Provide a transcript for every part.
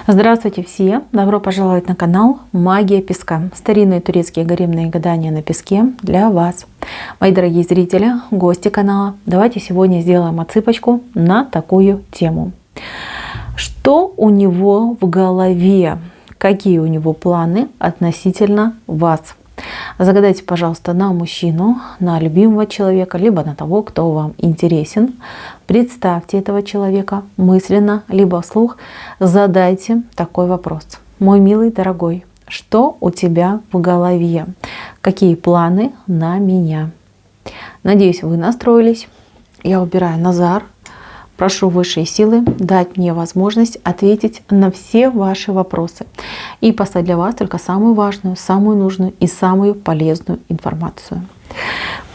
Здравствуйте все! Добро пожаловать на канал Магия Песка. Старинные турецкие гаремные гадания на песке для вас. Мои дорогие зрители, гости канала, давайте сегодня сделаем отсыпочку на такую тему. Что у него в голове? Какие у него планы относительно вас? Загадайте, пожалуйста, на мужчину, на любимого человека, либо на того, кто вам интересен. Представьте этого человека мысленно, либо вслух. Задайте такой вопрос. Мой милый, дорогой, что у тебя в голове? Какие планы на меня? Надеюсь, вы настроились. Я убираю Назар. Прошу высшие силы дать мне возможность ответить на все ваши вопросы и послать для вас только самую важную, самую нужную и самую полезную информацию.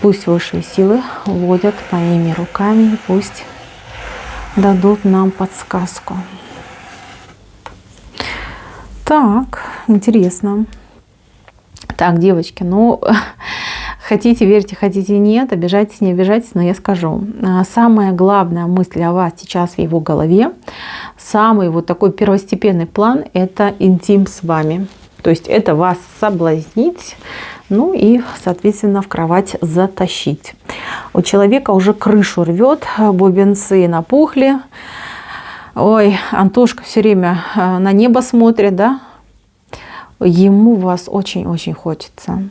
Пусть высшие силы водят моими руками, пусть дадут нам подсказку. Так, интересно. Так, девочки, хотите верьте, хотите нет, обижайтесь, не обижайтесь, но я скажу. Самая главная мысль о вас сейчас в его голове, самый вот такой первостепенный план – это интим с вами. То есть это вас соблазнить, и, соответственно, в кровать затащить. У человека уже крышу рвет, бубенцы напухли. Ой, Антошка все время на небо смотрит, да? Ему вас очень-очень хочется.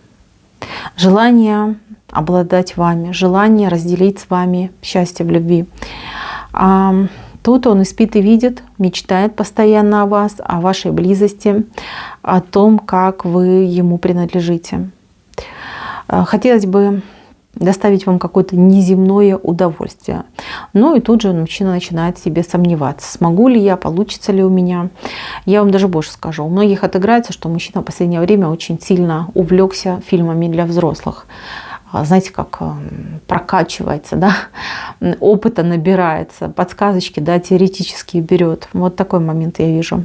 Желание обладать вами, желание разделить с вами счастье в любви. Тут он и спит, и видит, мечтает постоянно о вас, о вашей близости, о том, как вы ему принадлежите. Хотелось бы доставить вам какое-то неземное удовольствие. И тут же мужчина начинает в себе сомневаться. Смогу ли я, получится ли у меня? Я вам даже больше скажу. У многих отыграется, что мужчина в последнее время очень сильно увлекся фильмами для взрослых. Знаете, как прокачивается, да? Опыта набирается, подсказочки, да, теоретические берет. Вот такой момент я вижу.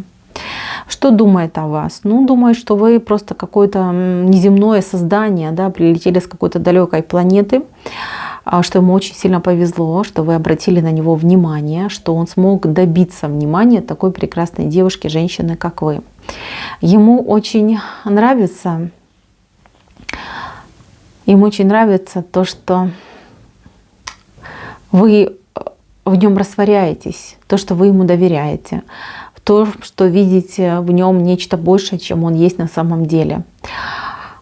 Что думает о вас? Думает, что вы просто какое-то неземное создание, да, прилетели с какой-то далекой планеты, что ему очень сильно повезло, что вы обратили на него внимание, что он смог добиться внимания такой прекрасной девушки, женщины, как вы. Ему очень нравится то, что вы в нем растворяетесь, то, что вы ему доверяете, то, что видите в нем нечто большее, чем он есть на самом деле.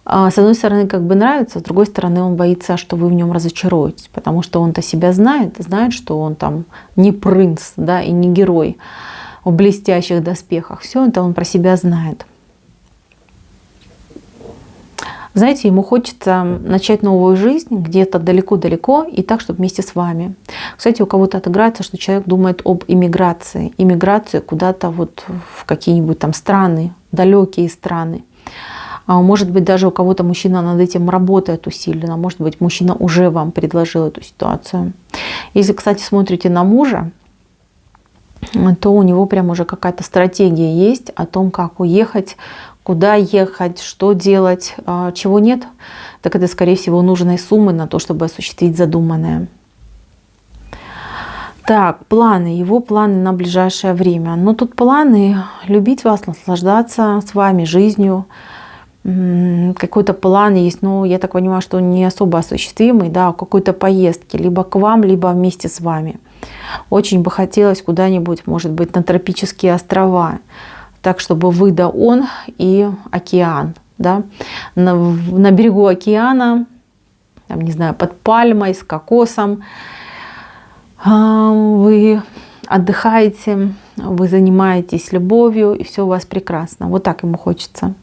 С одной стороны, нравится, с другой стороны, он боится, что вы в нем разочаруетесь, потому что он-то себя знает, что он там не принц, да, и не герой в блестящих доспехах. Все это он про себя знает. Знаете, ему хочется начать новую жизнь где-то далеко-далеко и так, чтобы вместе с вами. Кстати, у кого-то отыграется, что человек думает об иммиграции. Иммиграцию куда-то в какие-нибудь там страны, далекие страны. Может быть, даже у кого-то мужчина над этим работает усиленно. Может быть, мужчина уже вам предложил эту ситуацию. Если, кстати, смотрите на мужа, то у него прям уже какая-то стратегия есть о том, как уехать, куда ехать, что делать. Чего нет, так это, скорее всего, нужной суммы на то, чтобы осуществить задуманное. Так, его планы на ближайшее время. Тут планы любить вас, наслаждаться с вами жизнью. Какой-то план есть, я так понимаю, что он не особо осуществимый, да, какой-то поездки, либо к вам, либо вместе с вами. Очень бы хотелось куда-нибудь, может быть, на тропические острова, так, чтобы вы да он и океан, да, на берегу океана, там, не знаю, под пальмой, с кокосом, вы отдыхаете, вы занимаетесь любовью, и все у вас прекрасно. Вот так ему хочется.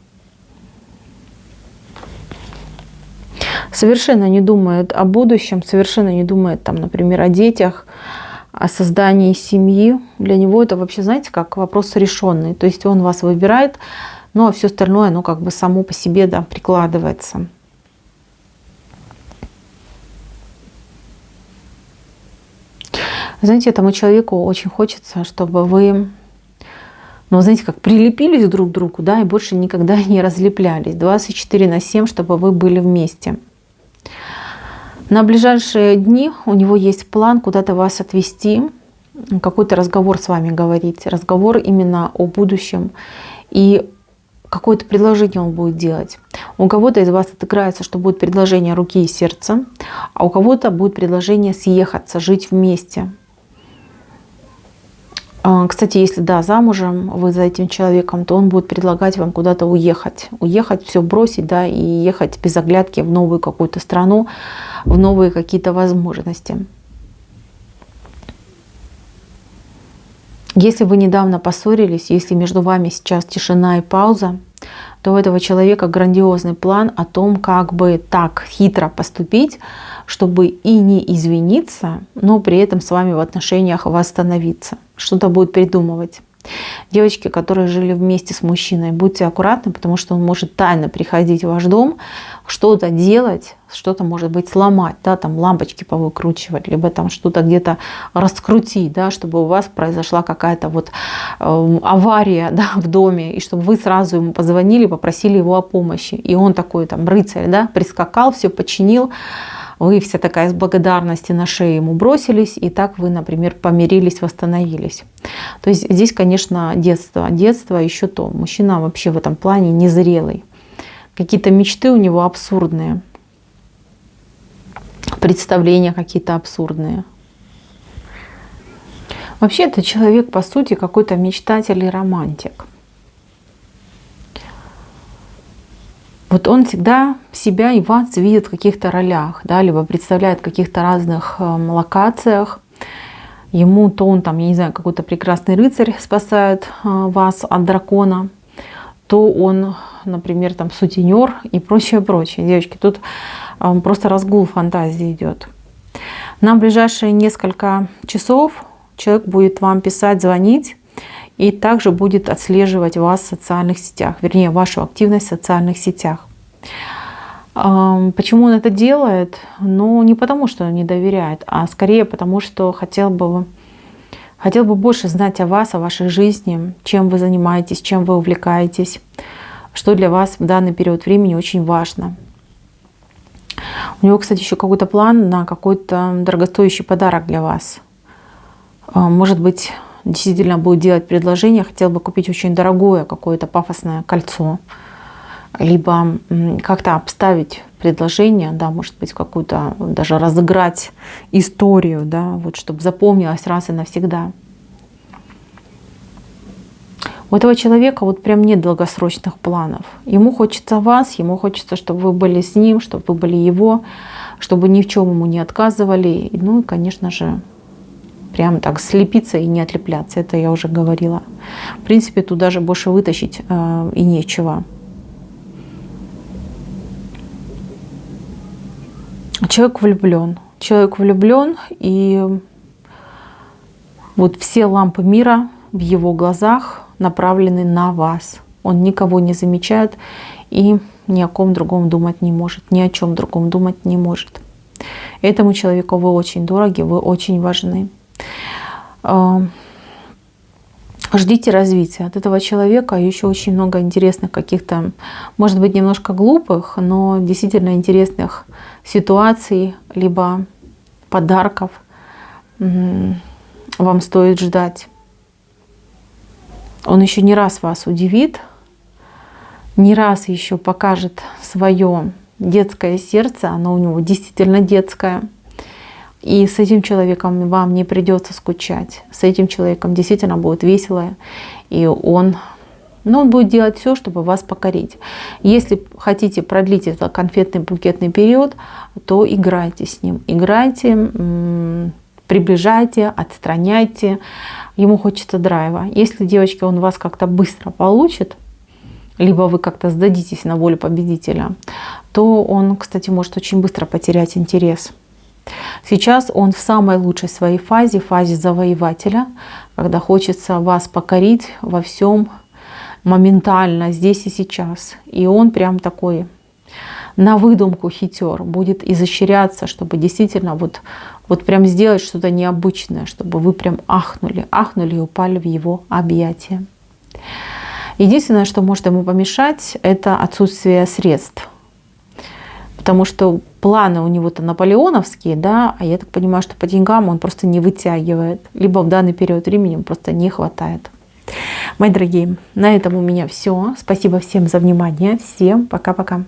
Совершенно не думает о будущем, совершенно не думает, например, о детях, о создании семьи. Для него это вообще, знаете, как вопрос решенный. То есть он вас выбирает, а все остальное, оно само по себе, да, прикладывается. Знаете, этому человеку очень хочется, чтобы вы, знаете, как прилепились друг к другу, да, и больше никогда не разлеплялись. 24/7, чтобы вы были вместе. На ближайшие дни у него есть план куда-то вас отвезти, какой-то разговор с вами говорить, разговор именно о будущем, и какое-то предложение он будет делать. У кого-то из вас отыграется, что будет предложение руки и сердца, а у кого-то будет предложение съехаться, жить вместе. Кстати, если да, замужем вы за этим человеком, то он будет предлагать вам куда-то уехать. Уехать, все бросить, да, и ехать без оглядки в новую какую-то страну, в новые какие-то возможности. Если вы недавно поссорились, если между вами сейчас тишина и пауза, то у этого человека грандиозный план о том, как бы так хитро поступить, чтобы и не извиниться, но при этом с вами в отношениях восстановиться. Что-то будет придумывать. Девочки, которые жили вместе с мужчиной, будьте аккуратны, потому что он может тайно приходить в ваш дом, что-то делать, что-то, может быть, сломать, да, там лампочки повыкручивать, либо там что-то где-то раскрутить, да, чтобы у вас произошла какая-то вот авария, да, в доме, и чтобы вы сразу ему позвонили, попросили его о помощи. И он такой там рыцарь, да, прискакал, все починил. Вы вся такая с благодарности на шею ему бросились, и так вы, например, помирились, восстановились. То есть здесь, конечно, детство. Детство еще то. Мужчина вообще в этом плане незрелый. Какие-то мечты у него абсурдные. Представления какие-то абсурдные. Вообще это человек, по сути, какой-то мечтатель и романтик. Вот он всегда себя и вас видит в каких-то ролях, да, либо представляет в каких-то разных локациях. Ему то он там, я не знаю, какой-то прекрасный рыцарь спасает вас от дракона, то он, например, там сутенер и прочее, прочее. Девочки, тут просто разгул фантазии идет. На ближайшие несколько часов человек будет вам писать, звонить, и также будет отслеживать вас в социальных сетях, вернее, вашу активность в социальных сетях. Почему он это делает? Ну, не потому, что он не доверяет, а скорее потому, что хотел бы больше знать о вас, о вашей жизни, чем вы занимаетесь, чем вы увлекаетесь, что для вас в данный период времени очень важно. У него, кстати, еще какой-то план на какой-то дорогостоящий подарок для вас. Может быть, действительно будет делать предложение, хотел бы купить очень дорогое какое-то пафосное кольцо, либо как-то обставить предложение, да, может быть, какую-то даже разыграть историю, да, вот, чтобы запомнилось раз и навсегда. У этого человека вот прям нет долгосрочных планов. Ему хочется вас, ему хочется, чтобы вы были с ним, чтобы вы были его, чтобы ни в чем ему не отказывали. Ну и, конечно же, прямо так слепиться и не отлепляться. Это я уже говорила. В принципе, тут даже больше вытащить и нечего. Человек влюблен. Человек влюблен, и вот все лампы мира в его глазах направлены на вас. Он никого не замечает и ни о ком другом думать не может, ни о чем другом думать не может. Этому человеку вы очень дороги, вы очень важны. Ждите развития от этого человека. Еще очень много интересных каких-то, может быть, немножко глупых, но действительно интересных ситуаций, либо подарков вам стоит ждать. Он еще не раз вас удивит, не раз еще покажет свое детское сердце, оно у него действительно детское. И с этим человеком вам не придется скучать. С этим человеком действительно будет весело. И он будет делать все, чтобы вас покорить. Если хотите продлить этот конфетный букетный период, то играйте с ним. Играйте, приближайте, отстраняйте. Ему хочется драйва. Если, девочки, он вас как-то быстро получит, либо вы как-то сдадитесь на волю победителя, то он, кстати, может очень быстро потерять интерес. Сейчас он в самой лучшей своей фазе, фазе завоевателя, когда хочется вас покорить во всем моментально, здесь и сейчас. И он прям такой на выдумку хитер, будет изощряться, чтобы действительно вот прям сделать что-то необычное, чтобы вы прям ахнули и упали в его объятия. Единственное, что может ему помешать, это отсутствие средств. Потому что планы у него-то наполеоновские, да, а я так понимаю, что по деньгам он просто не вытягивает. Либо в данный период времени ему просто не хватает. Мои дорогие, на этом у меня все. Спасибо всем за внимание. Всем пока-пока.